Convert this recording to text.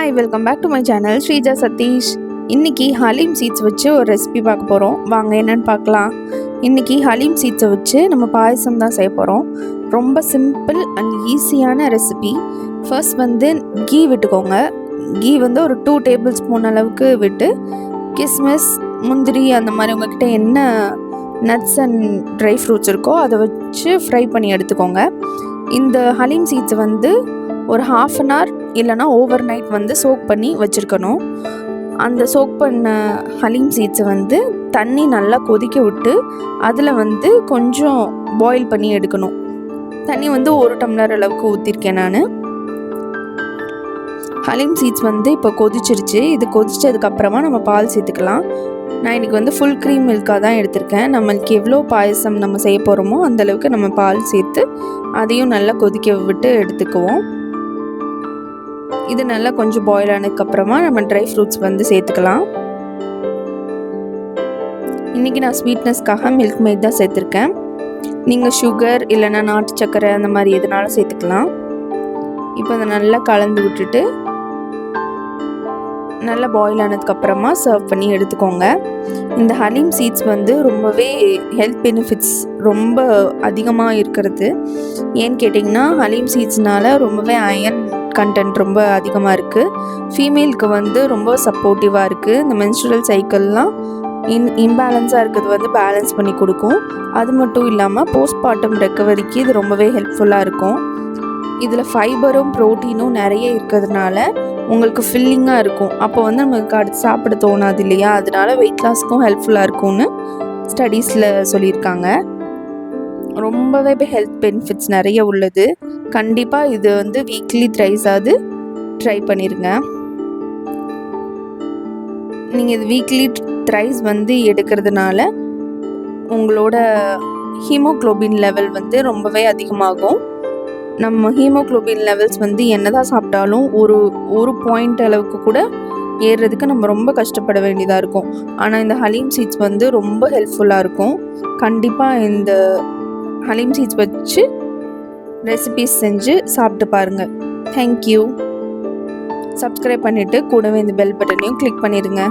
Hi, welcome back to my channel Sreeja Satheesh. இன்றைக்கி haleem seeds வச்சு ஒரு ரெசிபி பார்க்க போகிறோம். வாங்க என்னென்னு பார்க்கலாம். இன்றைக்கி ஹலீம் சீட்ஸை வச்சு நம்ம பாயசம் தான் செய்ய போகிறோம். ரொம்ப சிம்பிள் அண்ட் ஈஸியான ரெசிபி. ஃபர்ஸ்ட் கீ விட்டுக்கோங்க. கீ ஒரு 2 டேபிள் ஸ்பூன் அளவுக்கு விட்டு கிஸ்மிஸ், முந்திரி அந்த மாதிரி உங்கள்கிட்ட என்ன நட்ஸ் அண்ட் ட்ரை ஃப்ரூட்ஸ் இருக்கோ அதை வச்சு ஃப்ரை பண்ணி எடுத்துக்கோங்க. இந்த ஹலீம் சீட்ஸை ஒரு 1/2 அன் ஹவர் இல்லைனா ஓவர் நைட் சோக் பண்ணி வச்சுருக்கணும். அந்த சோக் பண்ண ஹலீம் சீட்ஸை தண்ணி நல்லா கொதிக்க விட்டு அதில் கொஞ்சம் பாயில் பண்ணி எடுக்கணும். தண்ணி 1 டம்ளர் அளவுக்கு ஊற்றிருக்கேன் நான். ஹலீம் சீட்ஸ் இப்போ கொதிச்சிருச்சு. இது கொதிச்சதுக்கப்புறமா நம்ம பால் சேர்த்துக்கலாம். நான் இன்றைக்கி ஃபுல் க்ரீம் மில்காக தான் எடுத்திருக்கேன். நம்மளுக்கு எவ்வளோ பாயசம் நம்ம செய்ய போகிறோமோ அந்தளவுக்கு நம்ம பால் சேர்த்து அதையும் நல்லா கொதிக்க விட்டு எடுத்துக்குவோம். இது நல்லா கொஞ்சம் பாயில் ஆனதுக்கப்புறமா நம்ம ட்ரை ஃப்ரூட்ஸ் சேர்த்துக்கலாம். இன்றைக்கி நான் ஸ்வீட்னஸ்க்காக மில்க் மேட் தான் சேர்த்துருக்கேன். நீங்கள் சுகர் இல்லைன்னா நாட்டு சர்க்கரை அந்த மாதிரி எதுனாலும் சேர்த்துக்கலாம். இப்போ அதை நல்லா கலந்து விட்டுட்டு நல்லா பாயில் ஆனதுக்கப்புறமா சர்வ் பண்ணி எடுத்துக்கோங்க. இந்த ஹலீம் சீட்ஸ் ரொம்பவே ஹெல்த் பெனிஃபிட்ஸ் ரொம்ப அதிகமாக இருக்கிறது. ஏன்னு கேட்டிங்கன்னா ஹலீம் சீட்ஸ்னால் ரொம்பவே அயர்ன் கண்டென்ட் ரொம்ப அதிகமாக இருக்குது. ஃபீமேலுக்கு ரொம்ப சப்போர்ட்டிவாக இருக்குது. இந்த மென்ஸ்ட்ரல் சைக்கிள்லாம் இம்பேலன்ஸாக இருக்கிறது பேலன்ஸ் பண்ணி கொடுக்கும். அது மட்டும் இல்லாமல் போஸ்ட்மார்ட்டம் ரெக்கவரிக்கு இது ரொம்பவே ஹெல்ப்ஃபுல்லாக இருக்கும். இதில் ஃபைபரும் ப்ரோட்டீனும் நிறைய இருக்கிறதுனால உங்களுக்கு ஃபில்லிங்காக இருக்கும். அப்போ நமக்கு அடுத்து சாப்பிட தோணாது இல்லையா? அதனால வெயிட் லாஸ்க்கும் ஹெல்ப்ஃபுல்லாக இருக்கும்னு ஸ்டடீஸில் சொல்லியிருக்காங்க. ரொம்பவே ஹெல்த் பெனிஃபிட்ஸ் நிறைய உள்ளது. கண்டிப்பாக இது வீக்லி த்ரைஸாவது ட்ரை பண்ணிடுங்க. நீங்கள் இது வீக்லி த்ரைஸ் எடுக்கிறதுனால உங்களோட ஹீமோக்ளோபின் லெவல் ரொம்பவே அதிகமாகும். நம்ம ஹீமோக்ளோபின் லெவல்ஸ் என்னதான் சாப்பிட்டாலும் ஒரு பாயிண்ட் அளவுக்கு கூட ஏறுறதுக்கு நம்ம ரொம்ப கஷ்டப்பட வேண்டியதாக இருக்கும். ஆனால் இந்த ஹலீம் சீட்ஸ் ரொம்ப ஹெல்ப்ஃபுல்லாக இருக்கும். கண்டிப்பாக இந்த ஹலீம் சீட்ஸ் வச்சு ரெசிபீஸ் செஞ்சு சாப்பிட்டு பாருங்கள். தேங்க்யூ. சப்ஸ்கிரைப் பண்ணிவிட்டு கூடவே இந்த பெல் பட்டனையும் கிளிக் பண்ணிடுங்க.